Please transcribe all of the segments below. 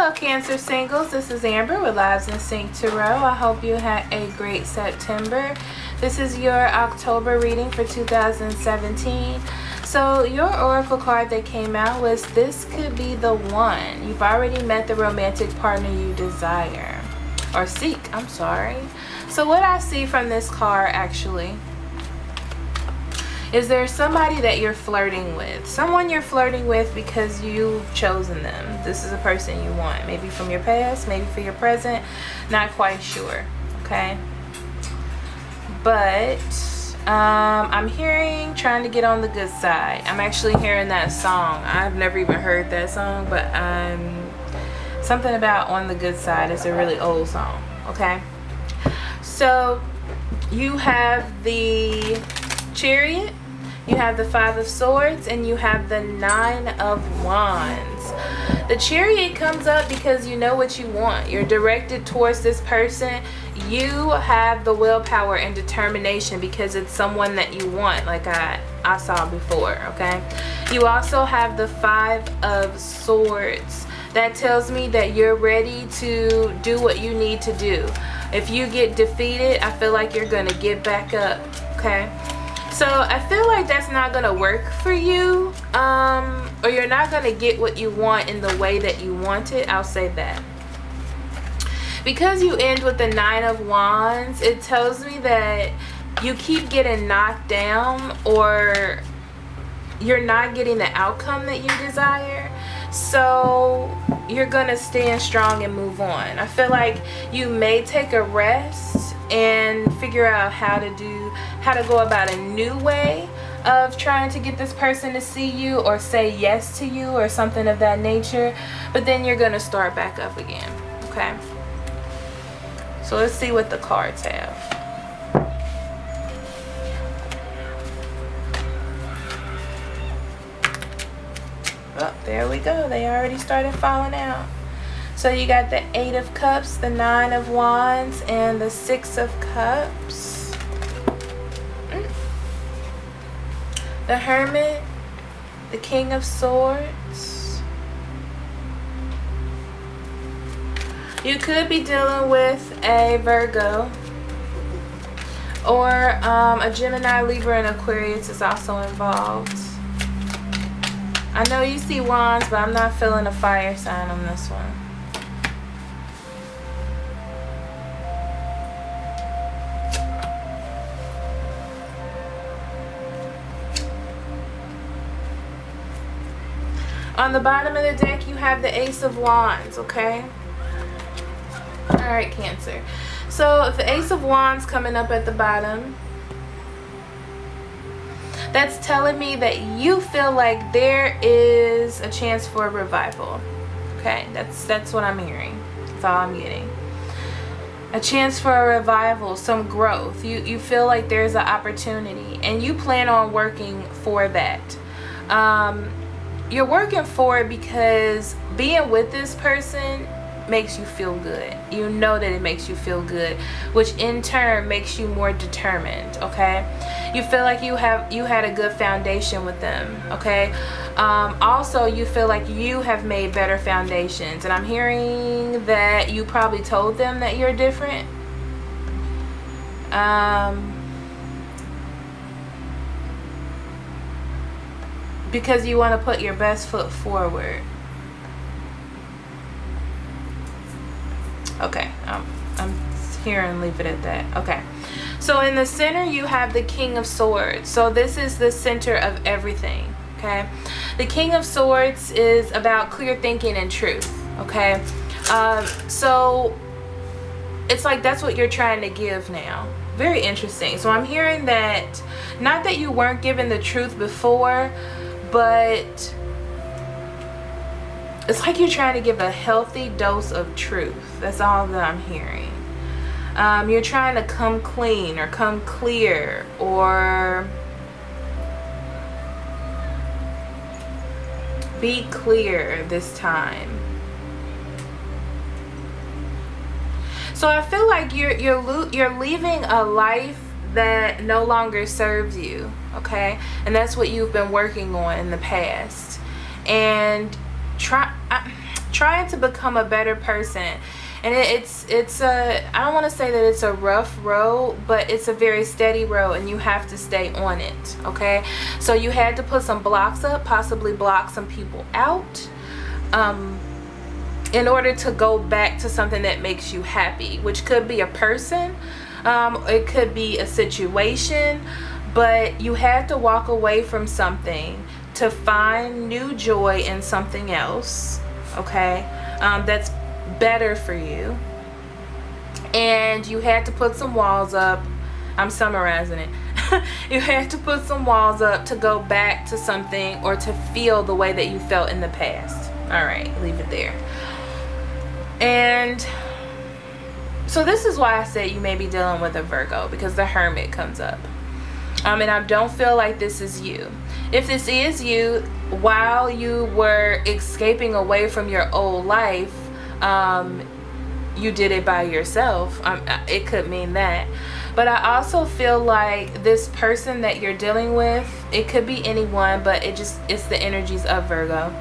Hello Cancer singles, this is Amber with Lives in Sync Tarot. I hope you had a great September. This is your October reading for 2017. So your oracle card that came out was this could be the one. You've already met the romantic partner you desire. Or seek, I'm sorry. So what I see from this card actually is there somebody that you're flirting with? Someone you're flirting with because you've chosen them. This is a person you want. Maybe from your past, maybe for your present. Not quite sure, okay? But I'm hearing trying to get on the good side. I'm actually hearing that song. I've never even heard that song, but something about on the good side. It's a really old song, okay? So you have the Chariot, you have the Five of Swords, and you have the Nine of Wands. The Chariot comes up because you know what you want. You're directed towards this person. You have the willpower and determination because it's someone that you want, like I saw before, okay? You also have the Five of Swords. That tells me that you're ready to do what you need to do. If you get defeated, I feel like you're going to get back up, okay? So I feel like that's not going to work for you, or you're not going to get what you want in the way that you want it. I'll say that. Because you end with the Nine of Wands, it tells me that you keep getting knocked down or you're not getting the outcome that you desire. So you're going to stand strong and move on. I feel like you may take a rest and figure out how to go about a new way of trying to get this person to see you or say yes to you or something of that nature. But then you're going to start back up again, okay? So let's see what the cards have. Oh, there we go. They already started falling out. So you got the Eight of Cups, the Nine of Wands, and the Six of Cups. The Hermit, the King of Swords. You could be dealing with a Virgo or a Gemini, Libra, and Aquarius is also involved. I know you see wands, but I'm not feeling a fire sign on this one. On the bottom of the deck, you have the Ace of Wands, okay? Alright, Cancer. So, if the Ace of Wands coming up at the bottom, that's telling me that you feel like there is a chance for a revival. Okay, that's what I'm hearing. That's all I'm getting. A chance for a revival, some growth. You feel like there's an opportunity, and you plan on working for that. You're working for it because being with this person makes you feel good. You know that it makes you feel good, which in turn makes you more determined, okay? You feel like you had a good foundation with them, okay? Also, you feel like you have made better foundations, and I'm hearing that you probably told them that you're different. Because you want to put your best foot forward. Okay, I'm here and leave it at that. Okay, so in the center you have the King of Swords. So this is the center of everything, okay? The King of Swords is about clear thinking and truth, okay? So it's like that's what you're trying to give now. Very interesting. So I'm hearing that, not that you weren't given the truth before, but it's like you're trying to give a healthy dose of truth. That's all that I'm hearing. You're trying to come clean or come clear or be clear this time. So I feel like you're leaving a life that no longer serves you, okay? And that's what you've been working on in the past. And trying to become a better person. And it's a, I don't want to say that it's a rough road, but it's a very steady road, and you have to stay on it. Okay, so you had to put some blocks up, possibly block some people out, in order to go back to something that makes you happy, which could be a person, it could be a situation, but you had to walk away from something to find new joy in something else. Okay, that's better for you. And you had to put some walls up. I'm summarizing it. You had to put some walls up to go back to something, or to feel the way that you felt in the past. All right, leave it there. And so this is why I said you may be dealing with a Virgo, because the Hermit comes up. And I don't feel like this is you. If this is you, while you were escaping away from your old life, you did it by yourself. It could mean that. But I also feel like this person that you're dealing with, it could be anyone, but it's the energies of Virgo,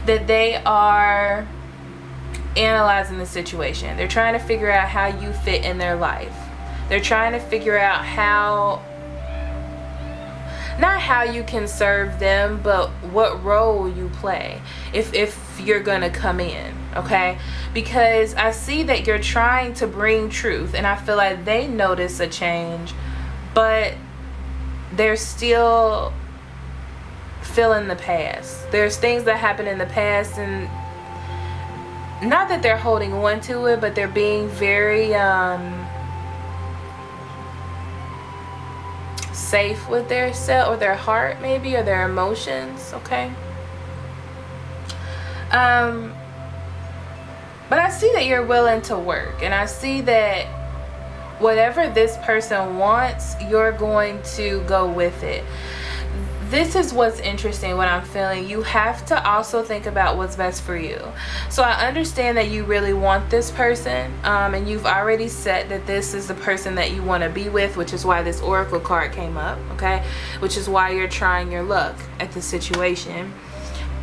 that they are analyzing the situation. They're trying to figure out how you fit in their life. They're trying to figure out how, not how you can serve them, but what role you play if you're gonna come in. Okay, because I see that you're trying to bring truth, and I feel like they notice a change, but they're still feeling the past. There's things that happened in the past, and not that they're holding on to it, but they're being very safe with their self, or their heart maybe, or their emotions. Okay, but I see that you're willing to work, and I see that whatever this person wants, you're going to go with it. This is what's interesting, what I'm feeling. You have to also think about what's best for you. So I understand that you really want this person, and you've already said that this is the person that you want to be with, which is why this Oracle card came up, okay? Which is why you're trying your luck at the situation.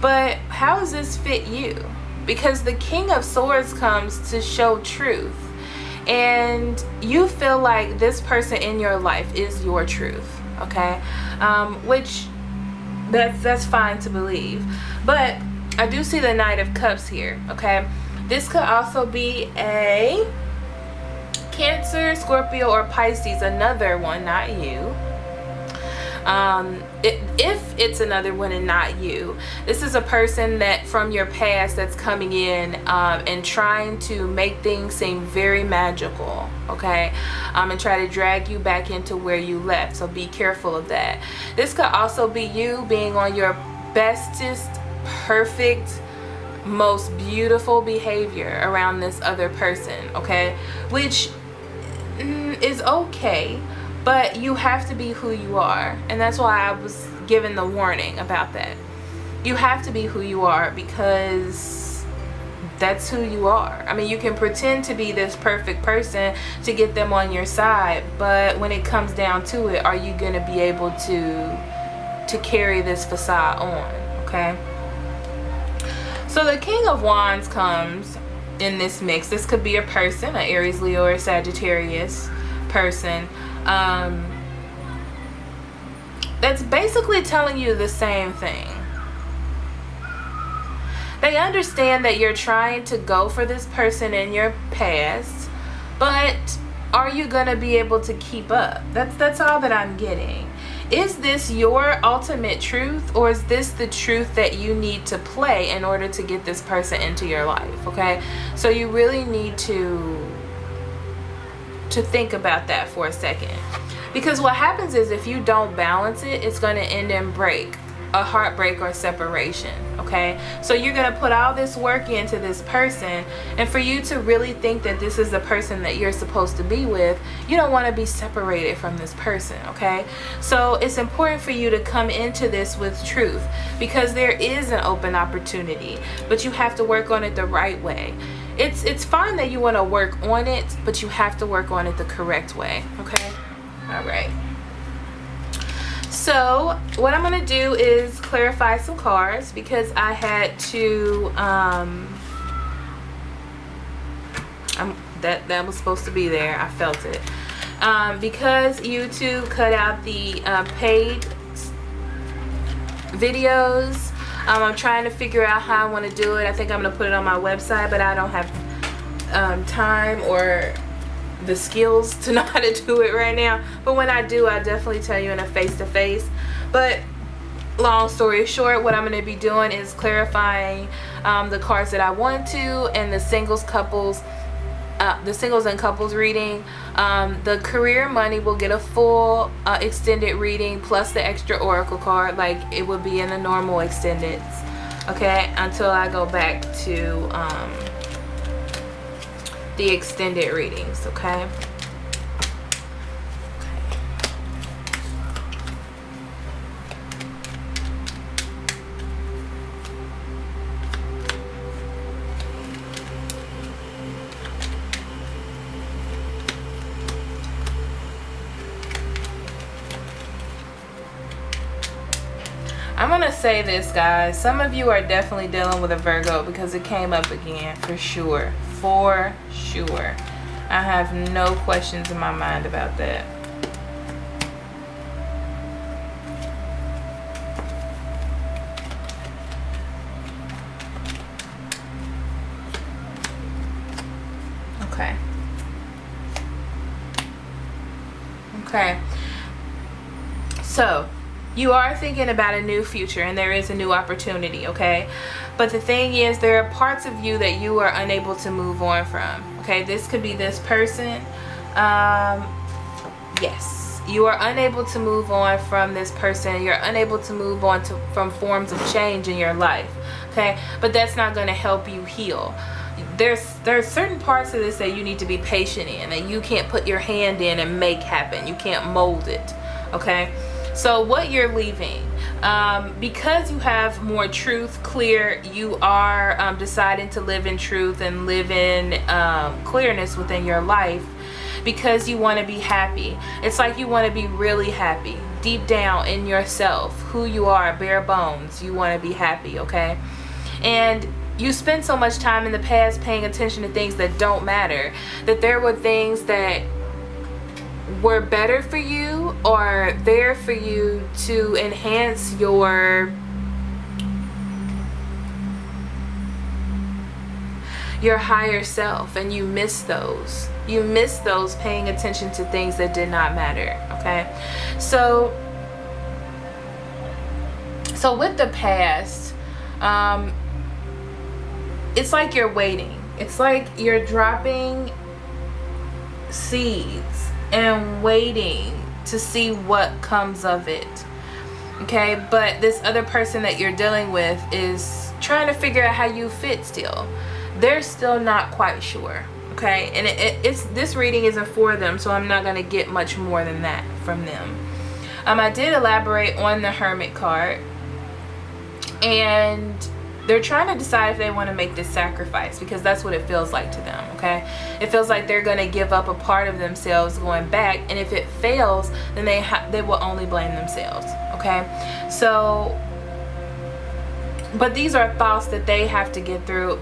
But how does this fit you? Because the King of Swords comes to show truth, and you feel like this person in your life is your truth, okay? Which that's fine to believe, but I do see the Knight of Cups here. Okay, this could also be a Cancer, Scorpio, or Pisces, another one, not you. If it's another one and not you, this is a person that from your past that's coming in and trying to make things seem very magical, okay, and try to drag you back into where you left. So be careful of that. This could also be you being on your bestest, perfect, most beautiful behavior around this other person, okay, which is okay. But you have to be who you are, and that's why I was given the warning about that. You have to be who you are, because that's who you are. I mean, you can pretend to be this perfect person to get them on your side, but when it comes down to it, are you going to be able to carry this facade on, okay? So the King of Wands comes in this mix. This could be a person, an Aries, Leo, or Sagittarius person. That's basically telling you the same thing. They understand that you're trying to go for this person in your past, but are you gonna be able to keep up? That's all that I'm getting. Is this your ultimate truth, or is this the truth that you need to play in order to get this person into your life? Okay, so you really need to think about that for a second, because what happens is if you don't balance it, it's going to end in a heartbreak or separation. Okay, so you're going to put all this work into this person, and for you to really think that this is the person that you're supposed to be with, you don't want to be separated from this person. Okay, so it's important for you to come into this with truth, because there is an open opportunity, but you have to work on it the right way. It's fine that you want to work on it, but you have to work on it the correct way. Okay, all right. So what I'm going to do is clarify some cards, because I had to That was supposed to be there. I felt it. Because YouTube cut out the paid videos, I'm trying to figure out how I want to do it. I think I'm going to put it on my website, but I don't have time or the skills to know how to do it right now. But when I do, I'll definitely tell you in a face-to-face. But long story short, what I'm going to be doing is clarifying the cards that I want to, and the singles and couples reading. The career money will get a full extended reading plus the extra oracle card, like it would be in the normal extended. Okay, until I go back to the extended readings. Okay. I'm gonna say this, guys. Some of you are definitely dealing with a Virgo, because it came up again, for sure. For sure. I have no questions in my mind about that. Okay. Okay. So, you are thinking about a new future, and there is a new opportunity, okay? But the thing is, there are parts of you that you are unable to move on from, okay? This could be this person. Yes, you are unable to move on from this person. You're unable to move on from forms of change in your life, okay? But that's not going to help you heal. There's certain parts of this that you need to be patient in, that you can't put your hand in and make happen. You can't mold it, okay? So what you're leaving, because you have more truth, clear, you are deciding to live in truth and live in clearness within your life, because you want to be happy. It's like you want to be really happy deep down in yourself, who you are, bare bones. You want to be happy, okay? And you spend so much time in the past paying attention to things that don't matter, that there were things that were better for you or there for you to enhance your higher self, and you miss those. You miss those paying attention to things that did not matter, okay? So with the past, it's like you're waiting. It's like you're dropping seeds and waiting to see what comes of it, okay? But this other person that you're dealing with is trying to figure out how you fit still. They're still not quite sure, okay? And it's this reading isn't for them, so I'm not going to get much more than that from them. I did elaborate on the Hermit card, and they're trying to decide if they want to make this sacrifice, because that's what it feels like to them, okay? It feels like they're going to give up a part of themselves going back, and if it fails, then they will only blame themselves, okay? So, but these are thoughts that they have to get through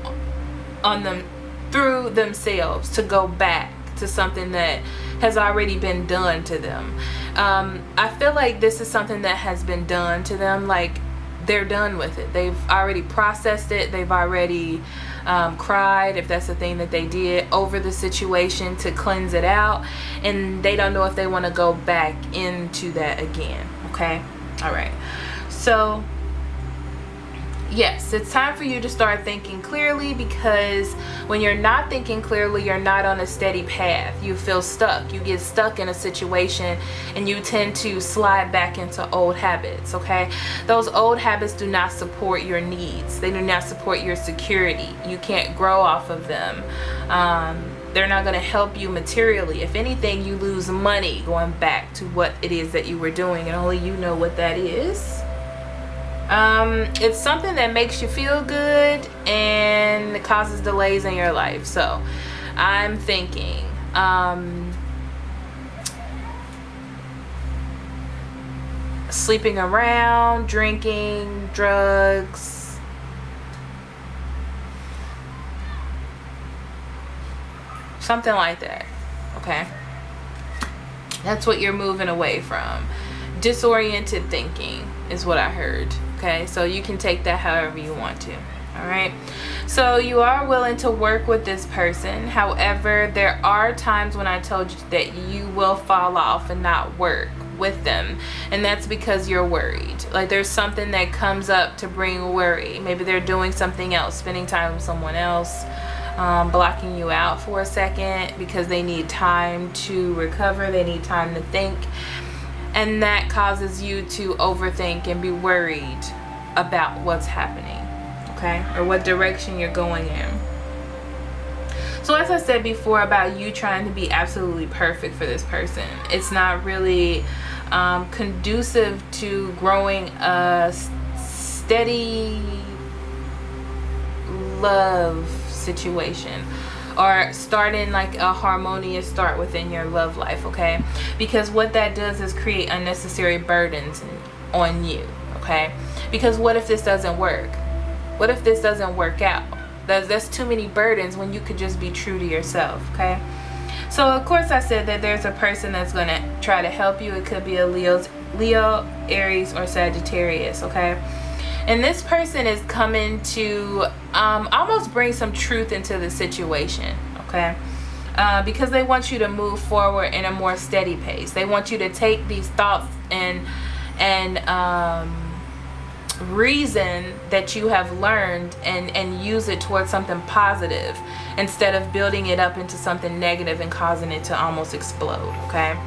themselves to go back to something that has already been done to them. I feel like this is something that has been done to them, like they're done with it. They've already processed it. They've already cried, if that's the thing that they did, over the situation to cleanse it out, and they don't know if they want to go back into that again, okay? All right. So yes, it's time for you to start thinking clearly, because when you're not thinking clearly, you're not on a steady path. You feel stuck. You get stuck in a situation, and you tend to slide back into old habits, okay? Those old habits do not support your needs. They do not support your security. You can't grow off of them. They're not going to help you materially. If anything, you lose money going back to what it is that you were doing, and only you know what that is. It's something that makes you feel good and causes delays in your life. So I'm thinking sleeping around, drinking, drugs, Something like that. Okay? That's what you're moving away from. Disoriented thinking is what I heard. Okay? So you can take that however you want to. Alright? So you are willing to work with this person. However, there are times when I told you that you will fall off and not work with them, and that's because you're worried. Like there's something that comes up to bring worry. Maybe they're doing something else, spending time with someone else, blocking you out for a second because they need time to recover, they need time to think, and that causes you to overthink and be worried about what's happening, okay, or what direction you're going in. So as I said before about you trying to be absolutely perfect for this person, it's not really conducive to growing a steady love situation or starting like a harmonious start within your love life, okay? Because what that does is create unnecessary burdens on you, okay? Because what if this doesn't work? What if this doesn't work out? That's too many burdens when you could just be true to yourself, okay? So of course I said that there's a person that's going to try to help you. It could be a Leo, Aries, or Sagittarius, okay? And this person is coming to almost bring some truth into the situation, okay? Because they want you to move forward in a more steady pace. They want you to take these thoughts and reason that you have learned and use it towards something positive instead of building it up into something negative and causing it to almost explode, okay?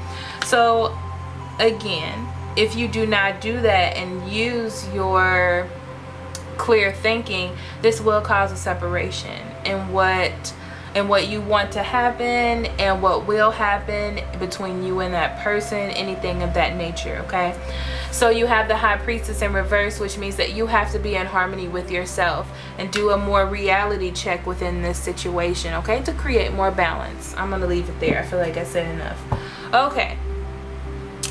So again, if you do not do that and use your clear thinking, this will cause a separation in what you want to happen and what will happen between you and that person, anything of that nature, okay? So you have the High Priestess in reverse, which means that you have to be in harmony with yourself and do a more reality check within this situation, okay, to create more balance. I'm going to leave it there. I feel like I said enough. Okay.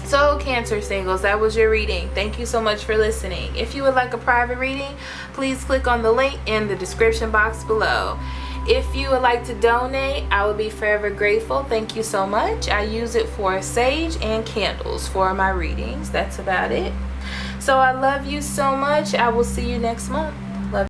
So Cancer singles, that was your reading. Thank you so much for listening. If you would like a private reading, please click on the link in the description box below. If you would like to donate, I would be forever grateful. Thank you so much. I use it for sage and candles for my readings. That's about it. So I love you so much. I will see you next month.